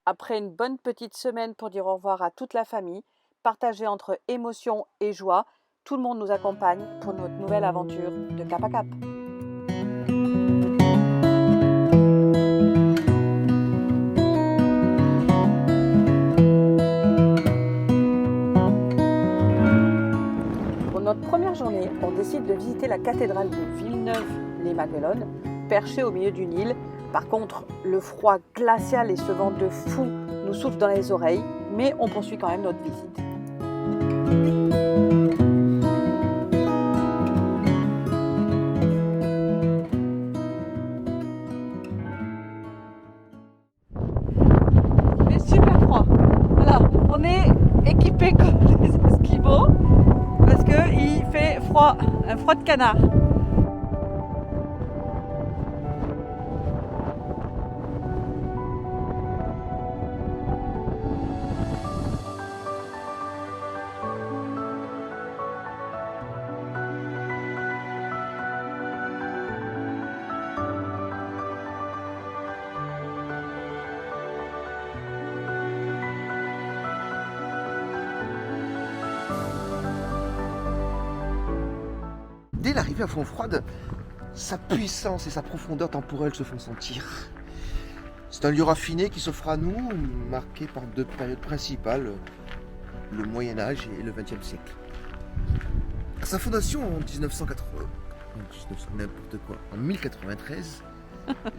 Après une bonne petite semaine pour dire au revoir à toute la famille, partagée entre émotion et joie, tout le monde nous accompagne pour notre nouvelle aventure de Cap à Cap. Pour notre première journée, on décide de visiter la cathédrale de Villeneuve-les-Maguelones, perchée au milieu d'une île. Par contre, le froid glacial et ce vent de fou nous souffle dans les oreilles, mais on poursuit quand même notre visite. Il est super froid. Voilà, on est équipés comme des esquimaux parce qu'il fait froid, un froid de canard. Dès l'arrivée à Fontfroide, sa puissance et sa profondeur temporelle se font sentir. C'est un lieu raffiné qui s'offre à nous, marqué par deux périodes principales, le Moyen-Âge et le XXe siècle. À sa fondation en 1093,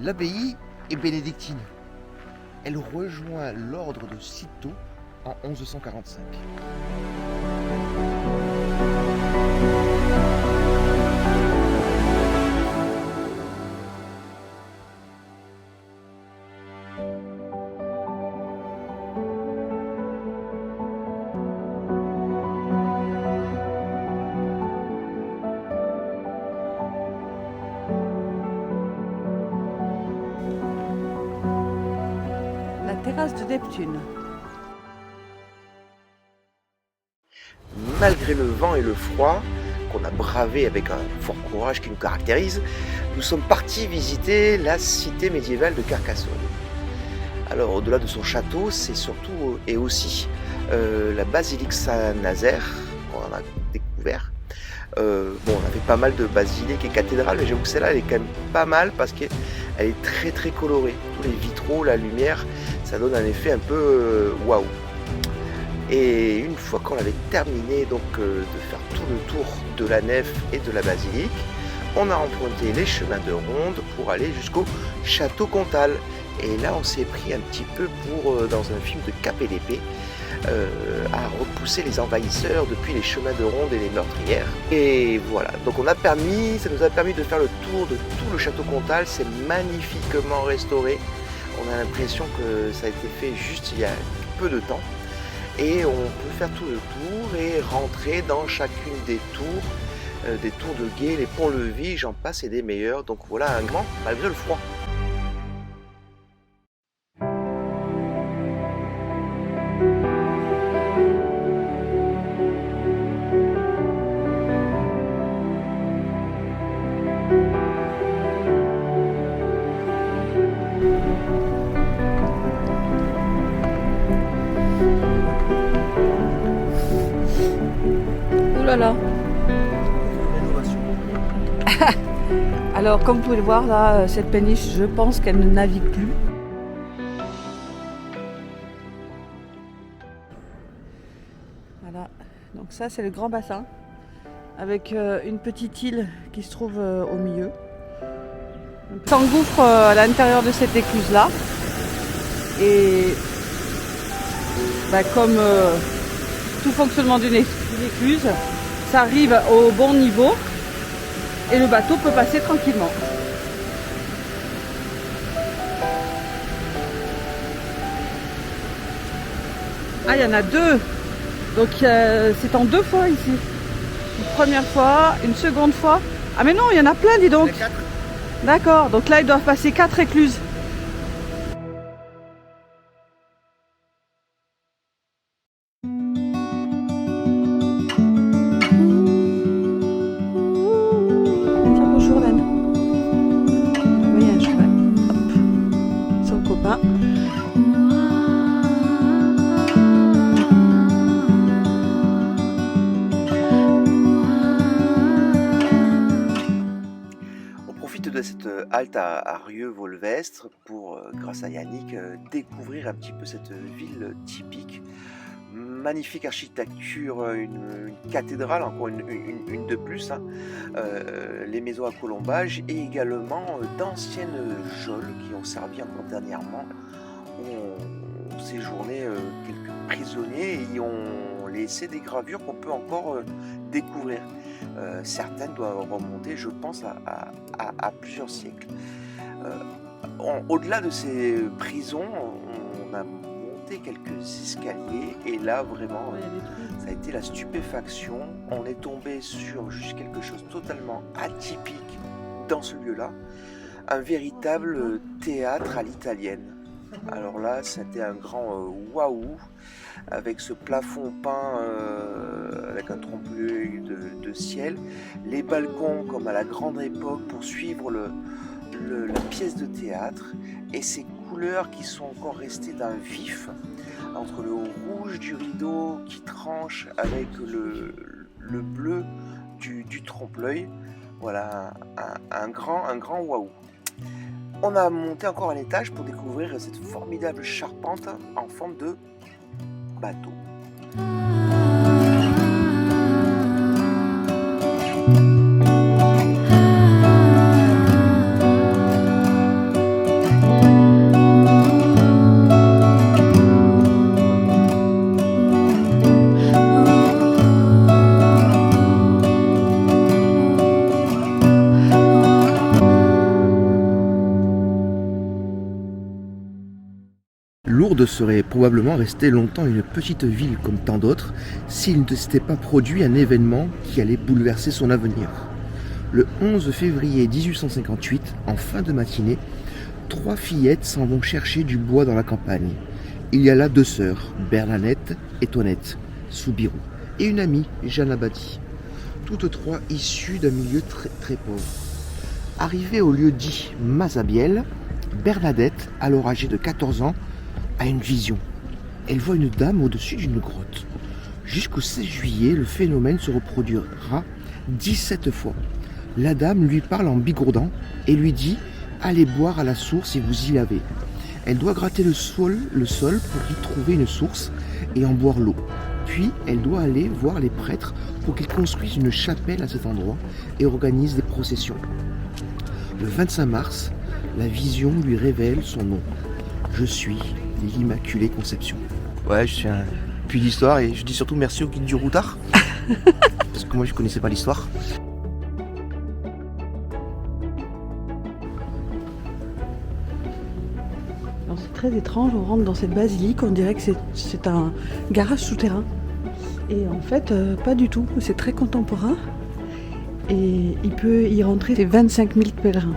l'abbaye est bénédictine. Elle rejoint l'ordre de Cîteaux en 1145. La terrasse de Neptune. Malgré le vent et le froid qu'on a bravé avec un fort courage qui nous caractérise, nous sommes partis visiter la cité médiévale de Carcassonne. Alors au-delà de son château, c'est surtout et aussi la basilique Saint-Nazaire qu'on a découvert. On avait pas mal de basiliques et cathédrales, mais j'avoue que celle-là elle est quand même pas mal parce qu'elle est très très colorée. Tous les vitraux, la lumière, ça donne un effet un peu waouh. Et une fois qu'on avait terminé donc de faire tout le tour de la nef et de la basilique, on a emprunté les chemins de ronde pour aller jusqu'au château Comtal. Et là on s'est pris un petit peu pour, dans un film de Cap et l'épée, à repousser les envahisseurs depuis les chemins de ronde et les meurtrières. Et voilà, donc ça nous a permis de faire le tour de tout le château Comtal. C'est magnifiquement restauré. On a l'impression que ça a été fait juste il y a peu de temps. Et on peut faire tout le tour et rentrer dans chacune des tours de guet, les ponts-levis, j'en passe et des meilleurs. Donc voilà un grand malgré le froid. Ouh là là. Alors comme vous pouvez le voir là, cette péniche, je pense qu'elle ne navigue plus. Voilà, donc ça c'est le grand bassin avec une petite île qui se trouve au milieu. On s'engouffre à l'intérieur de cette écluse là et comme tout fonctionnement d'une écluse, ça arrive au bon niveau et le bateau peut passer tranquillement. Ah, il y en a deux, donc c'est en deux fois ici. Une première fois, une seconde fois. Ah mais non, il y en a plein, dis donc. D'accord, donc là ils doivent passer 4 écluses. copain. profite de cette halte à Rieux-Volvestre pour, grâce à Yannick, découvrir un petit peu cette ville typique. Magnifique architecture, une cathédrale, encore une de plus, hein. Les maisons à colombage et également d'anciennes geôles qui ont servi encore dernièrement, où ont séjourné quelques prisonniers et y ont laissé des gravures qu'on peut encore découvrir. Certaines doivent remonter, je pense, à plusieurs siècles. Au-delà de ces prisons, on a monté quelques escaliers et là vraiment ça a été la stupéfaction. On est tombé sur juste quelque chose totalement atypique dans ce lieu-là, un véritable théâtre à l'italienne. Alors là, c'était un grand waouh, avec ce plafond peint avec un trompe-l'œil de ciel, les balcons comme à la grande époque pour suivre la pièce de théâtre, et ces couleurs qui sont encore restées d'un vif, entre le rouge du rideau qui tranche avec le bleu du trompe-l'œil. Voilà, un grand waouh. On a monté encore un étage pour découvrir cette formidable charpente en forme de bateau. Lourdes serait probablement restée longtemps une petite ville comme tant d'autres s'il ne s'était pas produit un événement qui allait bouleverser son avenir. Le 11 février 1858, en fin de matinée, 3 fillettes s'en vont chercher du bois dans la campagne. Il y a là 2 sœurs, Bernadette et Toinette, Soubirous, et une amie, Jeanne Abadi, toutes 3 issues d'un milieu très pauvre. Arrivée au lieu dit Mazabiel, Bernadette, alors âgée de 14 ans, a une vision. Elle voit une dame au-dessus d'une grotte. Jusqu'au 16 juillet, le phénomène se reproduira 17 fois. La dame lui parle en bigourdant et lui dit « Allez boire à la source et vous y lavez ». Elle doit gratter le sol pour y trouver une source et en boire l'eau. Puis, elle doit aller voir les prêtres pour qu'ils construisent une chapelle à cet endroit et organisent des processions. Le 25 mars, la vision lui révèle son nom. Je suis l'Immaculée Conception. Ouais, je suis un puits d'histoire et je dis surtout merci au guide du routard. Parce que moi je connaissais pas l'histoire. C'est très étrange, on rentre dans cette basilique, on dirait que c'est un garage souterrain. Et en fait, pas du tout, c'est très contemporain. Et il peut y rentrer 25 000 pèlerins.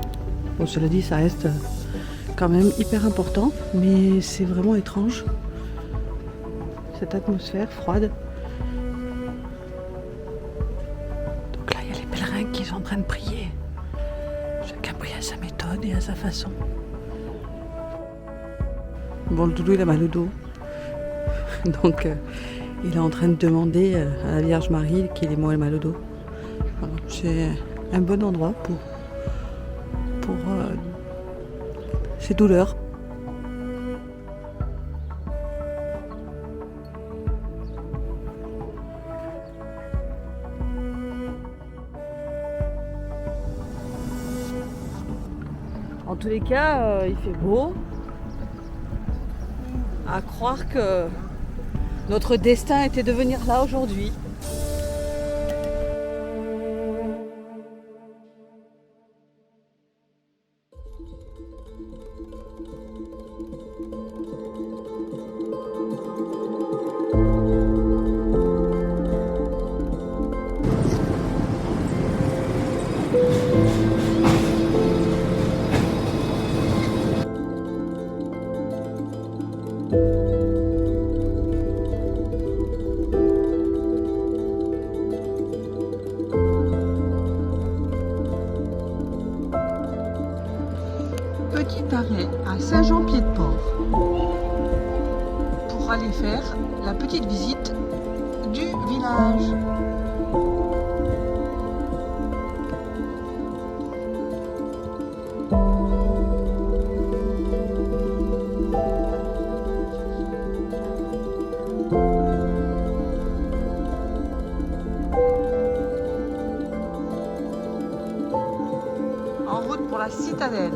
Bon, cela dit, ça reste quand même hyper important, mais c'est vraiment étrange, cette atmosphère froide. Donc là, il y a les pèlerins qui sont en train de prier. Chacun prie à sa méthode et à sa façon. Bon, le doudou, il a mal au dos. Donc, il est en train de demander à la Vierge Marie qu'il ait moins mal au dos. Voilà, c'est un bon endroit pour ces douleurs. En tous les cas, il fait beau. À croire que notre destin était de venir là aujourd'hui. Petit arrêt à Saint-Jean-Pied-de-Port pour aller faire la petite visite du village. pour la citadelle.